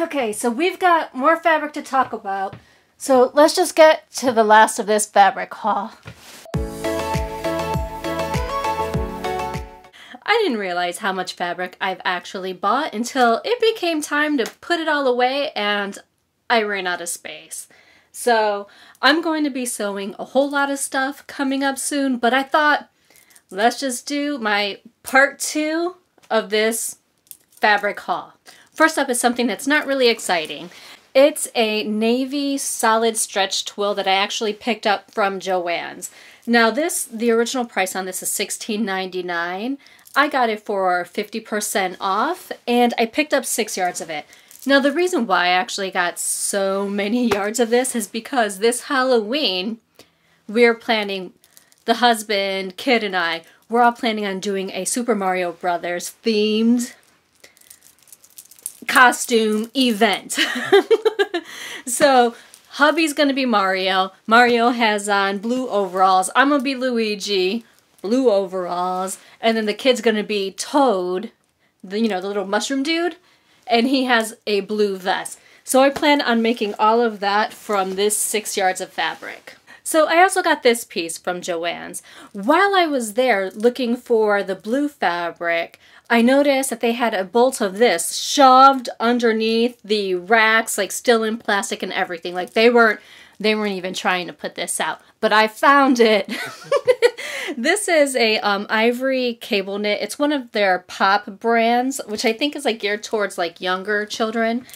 Okay, so we've got more fabric to talk about. So let's just get to the last of this fabric haul. I didn't realize how much fabric I've actually bought until it became time to put it all away and I ran out of space. So I'm going to be sewing a whole lot of stuff coming up soon, but I thought let's just do my part 2 of this fabric haul. First up is something that's not really exciting. It's a navy solid stretch twill that I actually picked up from Joann's. Now the original price on this is $16.99. I got it for 50% off and I picked up 6 yards of it. Now the reason why I actually got so many yards of this is because this Halloween we're planning, the husband, kid, and I, we're all planning on doing a Super Mario Brothers themed costume event. So hubby's gonna be Mario. Mario has on blue overalls. I'm gonna be Luigi, blue overalls, and then the kid's gonna be Toad, the little mushroom dude, and he has a blue vest. So I plan on making all of that from this 6 yards of fabric. So I also got this piece from Joann's. While I was there looking for the blue fabric, I noticed that they had a bolt of this shoved underneath the racks, like still in plastic and everything. Like they weren't even trying to put this out, but I found it. This is a ivory cable knit. It's one of their pop brands, which I think is like geared towards like younger children.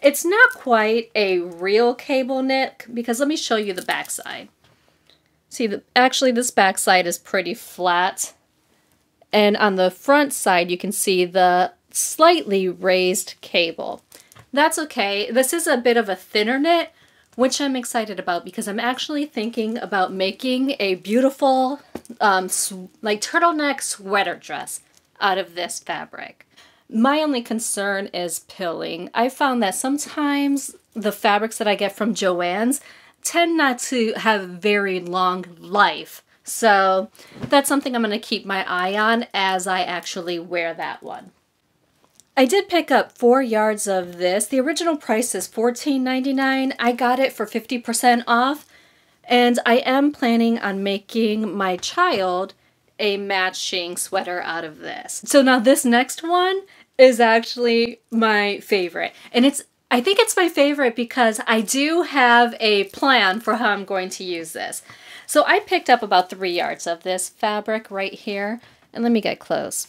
It's not quite a real cable knit because let me show you the back side. See, actually this back side is pretty flat. And on the front side, you can see the slightly raised cable. That's okay. This is a bit of a thinner knit, which I'm excited about because I'm actually thinking about making a beautiful like turtleneck sweater dress out of this fabric. My only concern is pilling. I found that sometimes the fabrics that I get from Joann's tend not to have very long life. So that's something I'm going to keep my eye on as I actually wear that one. I did pick up 4 yards of this. The original price is $14.99. I got it for 50% off. And I am planning on making my child a matching sweater out of this. So now this next one is actually my favorite. And I think it's my favorite because I do have a plan for how I'm going to use this. So I picked up about 3 yards of this fabric right here. And let me get close.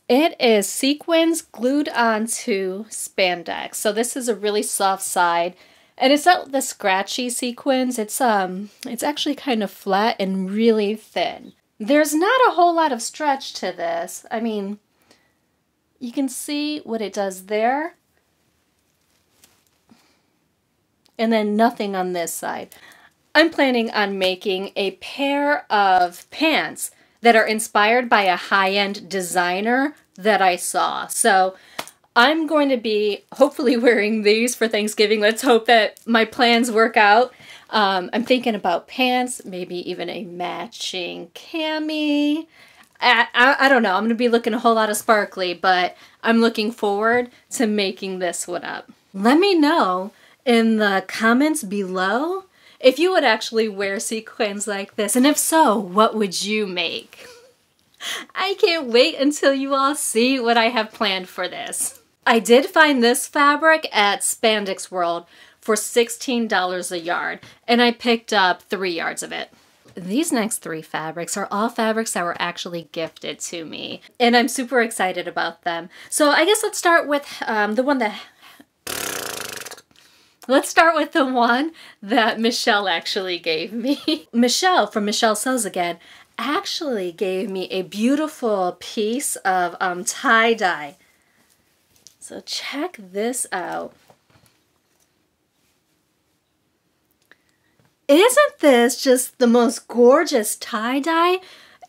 It is sequins glued onto spandex. So this is a really soft side. And it's not the scratchy sequins. It's actually kind of flat and really thin. There's not a whole lot of stretch to this. I mean, you can see what it does there. And then nothing on this side. I'm planning on making a pair of pants that are inspired by a high-end designer that I saw. So I'm going to be hopefully wearing these for Thanksgiving. Let's hope that my plans work out. I'm thinking about pants, maybe even a matching cami. I don't know. I'm going to be looking a whole lot of sparkly, but I'm looking forward to making this one up. Let me know in the comments below if you would actually wear sequins like this, and if so, what would you make? I can't wait until you all see what I have planned for this. I did find this fabric at Spandex World for $16 a yard, and I picked up 3 yards of it. These next 3 fabrics are all fabrics that were actually gifted to me, and I'm super excited about them. So I guess let's start with the one that Michelle actually gave me. Michelle from Michelle Sews Again actually gave me a beautiful piece of tie-dye. So check this out. Isn't this just the most gorgeous tie-dye?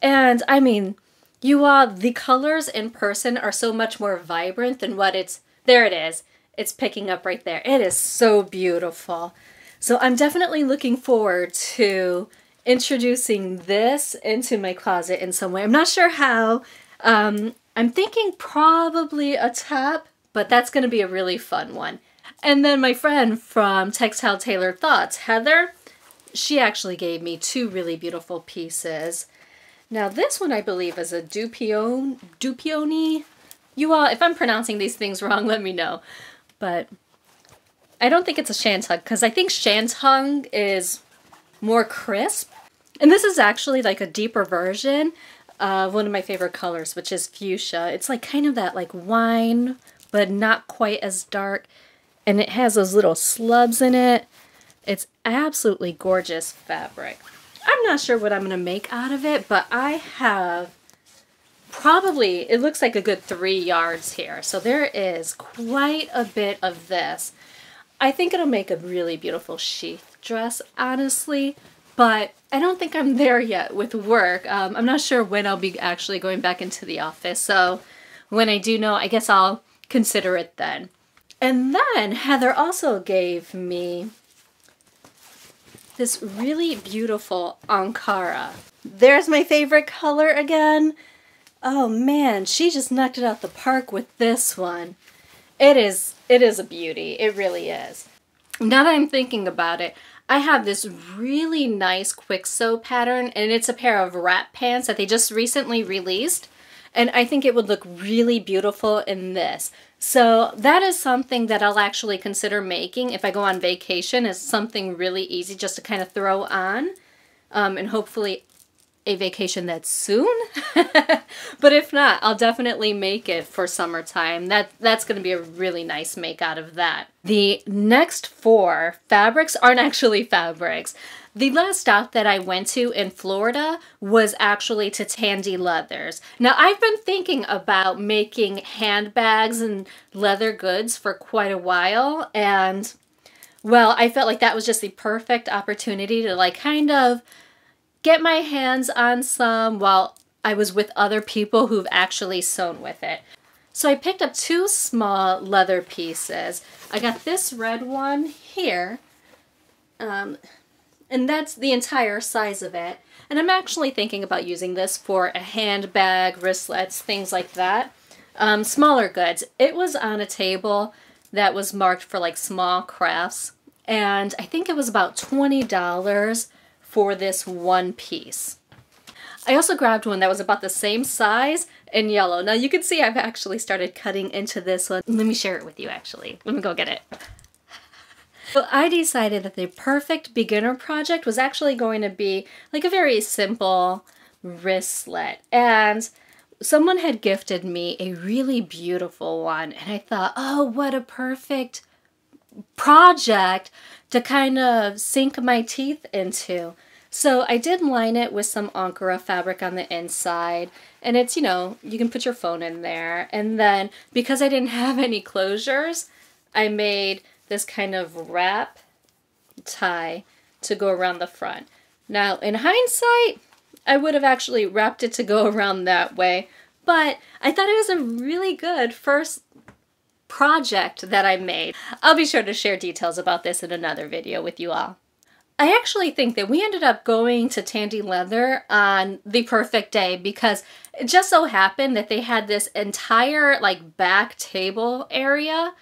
And I mean, you all, the colors in person are so much more vibrant than what there it is. It's picking up right there. It is so beautiful. So I'm definitely looking forward to introducing this into my closet in some way. I'm not sure how. I'm thinking probably a top, but that's going to be a really fun one. And then my friend from Textile Tailored Thoughts, Heather, she actually gave me 2 really beautiful pieces. Now this one I believe is a Dupioni. You all, if I'm pronouncing these things wrong, let me know. But I don't think it's a Shantug, because I think Shantug is more crisp. And this is actually like a deeper version of one of my favorite colors, which is fuchsia. It's like kind of that like wine, but not quite as dark. And it has those little slubs in it. It's absolutely gorgeous fabric. I'm not sure what I'm going to make out of it, but I have probably, it looks like a good 3 yards here. So there is quite a bit of this. I think it'll make a really beautiful sheath dress, honestly, but I don't think I'm there yet with work. I'm not sure when I'll be actually going back into the office. So when I do know, I guess I'll consider it then. And then Heather also gave me this really beautiful Ankara. There's my favorite color again. Oh man, she just knocked it out the park with this one. It is a beauty. It really is. Now that I'm thinking about it, I have this really nice quick sew pattern, and it's a pair of wrap pants that they just recently released. And I think it would look really beautiful in this. So that is something that I'll actually consider making if I go on vacation, as something really easy just to kind of throw on. And hopefully a vacation that's soon. But if not, I'll definitely make it for summertime. That's going to be a really nice make out of that. The next 4 fabrics aren't actually fabrics. The last stop that I went to in Florida was actually to Tandy Leathers. Now, I've been thinking about making handbags and leather goods for quite a while, and well, I felt like that was just the perfect opportunity to like kind of get my hands on some while I was with other people who've actually sewn with it. So I picked up 2 small leather pieces. I got this red one here, and that's the entire size of it. And I'm actually thinking about using this for a handbag, wristlets, things like that. Smaller goods. It was on a table that was marked for like small crafts, and I think it was about $20 for this one piece. I also grabbed one that was about the same size in yellow. Now you can see I've actually started cutting into this one. Let me share it with you actually. Let me go get it. So I decided that the perfect beginner project was actually going to be like a very simple wristlet. And someone had gifted me a really beautiful one. And I thought, oh, what a perfect project to kind of sink my teeth into. So I did line it with some Ankara fabric on the inside, and it's, you know, you can put your phone in there. And then because I didn't have any closures, I made this kind of wrap tie to go around the front. Now in hindsight, I would have actually wrapped it to go around that way, but I thought it was a really good first project that I made. I'll be sure to share details about this in another video with you all. I actually think that we ended up going to Tandy Leather on the perfect day because it just so happened that they had this entire like back table area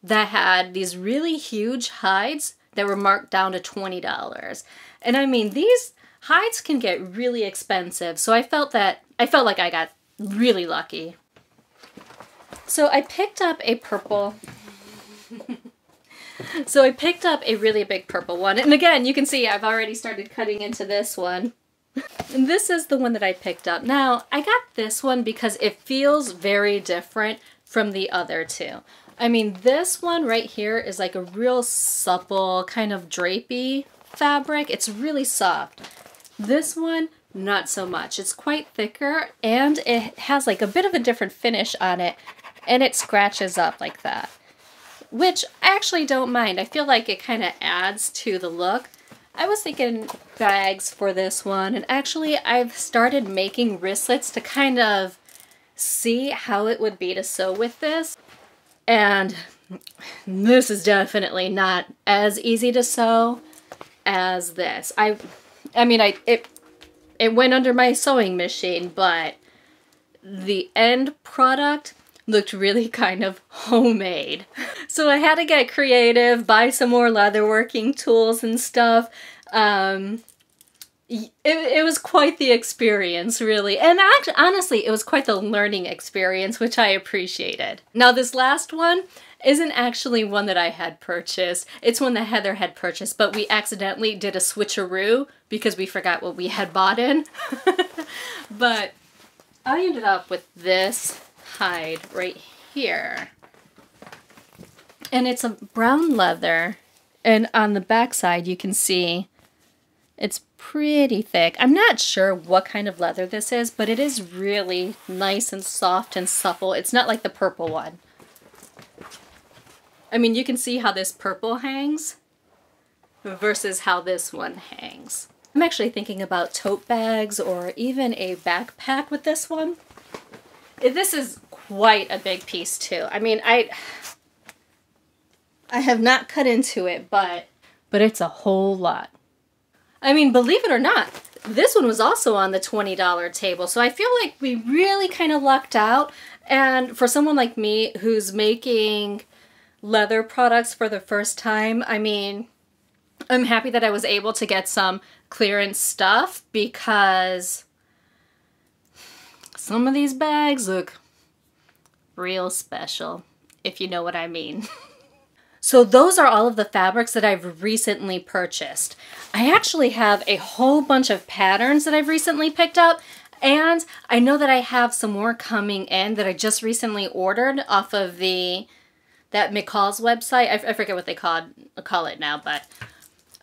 that had these really huge hides that were marked down to $20. And I mean, these hides can get really expensive, so I felt like I got really lucky. So I picked up a purple So I picked up a really big purple one. And again, you can see I've already started cutting into this one. And this is the one that I picked up. Now, I got this one because it feels very different from the other 2. I mean, this one right here is like a real supple, kind of drapey fabric. It's really soft. This one, not so much. It's quite thicker, and it has like a bit of a different finish on it, and it scratches up like that, which I actually don't mind. I feel like it kind of adds to the look. I was thinking bags for this one, and actually I've started making wristlets to kind of see how it would be to sew with this. And this is definitely not as easy to sew as this. I mean, it went under my sewing machine, but the end product looked really kind of homemade. So I had to get creative, buy some more leatherworking tools and stuff. It was quite the experience, really. And actually, honestly, it was quite the learning experience, which I appreciated. Now, this last one isn't actually one that I had purchased. It's one that Heather had purchased, but we accidentally did a switcheroo because we forgot what we had bought in. But I ended up with this hide right here. And it's a brown leather. And on the back side, you can see it's pretty thick. I'm not sure what kind of leather this is, but it is really nice and soft and supple. It's not like the purple one. I mean, you can see how this purple hangs versus how this one hangs. I'm actually thinking about tote bags or even a backpack with this one. This is quite a big piece too. I mean, I have not cut into it, but it's a whole lot. I mean, believe it or not, this one was also on the $20 table, so I feel like we really kind of lucked out. And for someone like me who's making leather products for the first time, I mean, I'm happy that I was able to get some clearance stuff because some of these bags look real special, if you know what I mean. So those are all of the fabrics that I've recently purchased. I actually have a whole bunch of patterns that I've recently picked up, and I know that I have some more coming in that I just recently ordered off of that McCall's website. I forget what they call it now, but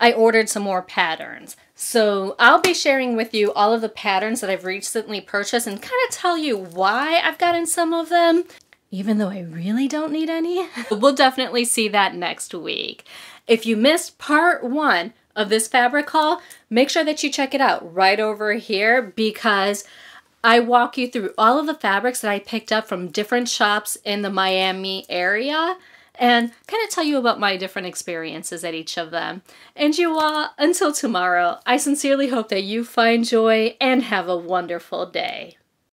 I ordered some more patterns. So I'll be sharing with you all of the patterns that I've recently purchased and kind of tell you why I've gotten some of them, even though I really don't need any. We'll definitely see that next week. If you missed part 1 of this fabric haul, make sure that you check it out right over here because I walk you through all of the fabrics that I picked up from different shops in the Miami area and kind of tell you about my different experiences at each of them. And you all, until tomorrow, I sincerely hope that you find joy and have a wonderful day.